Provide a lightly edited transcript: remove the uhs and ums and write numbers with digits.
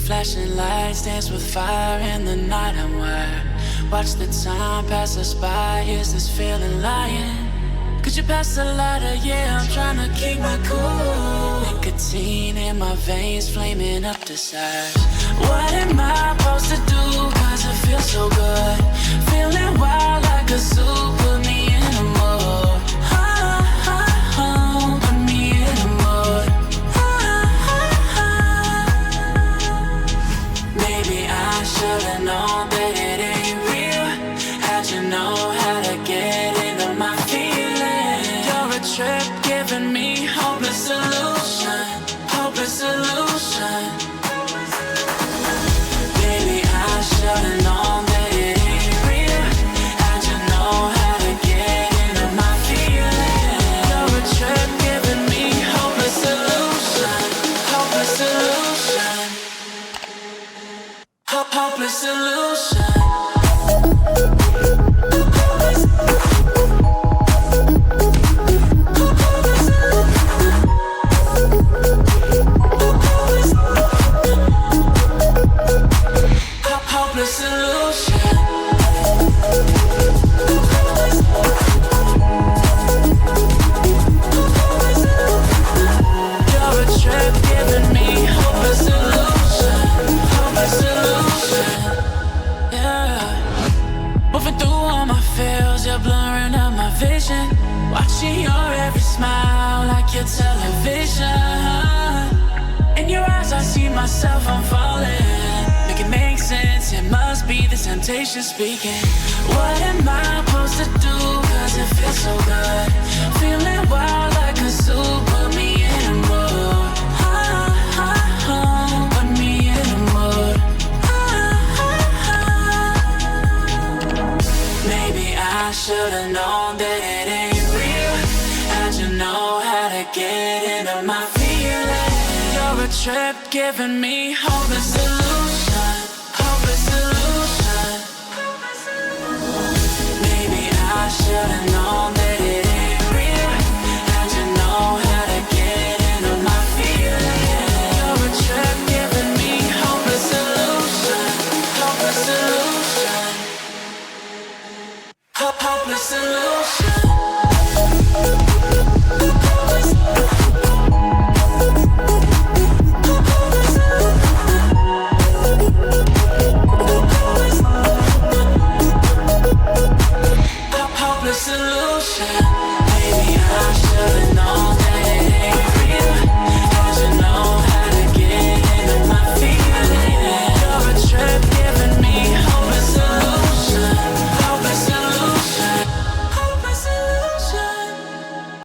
Flashing lights dance with fire in the night. I'm wired. Watch the time pass us by. Is this feeling lying? Could you pass the lighter? Yeah, I'm trying to keep my cool. Nicotine in my veins, flaming up the sides. What am I supposed to do? Cause it feels so good. Feeling wild like a zoo. Put me in a mood. Put me in a mood. Maybe I should've known that it ain't real. How'd you know how to get into my feelings? You're a trip giving me hopeless solution. Hopeless solution. Maybe I should've known that it ain't real. How'd you know how to get into my feelings? You're a trip giving me hopeless solution. Hopeless solution. Hopeless solution. Hopeless solution. You're a trip giving me hopeless solution. Hopeless solution. Yeah. Moving through all my feels, you're blurring out my vision. Watching your every smile like your television. In your eyes I see myself, I'm falling. Make it make sense, it must be the temptation speaking. What am I supposed to do? Cause it feels so good. Feeling wild like a zoo. Put me in a mood. Put me in a mood. Maybe I should've known that it ain't real. How'd you know how to get into my feelings? You're a trip giving me hopeless solution.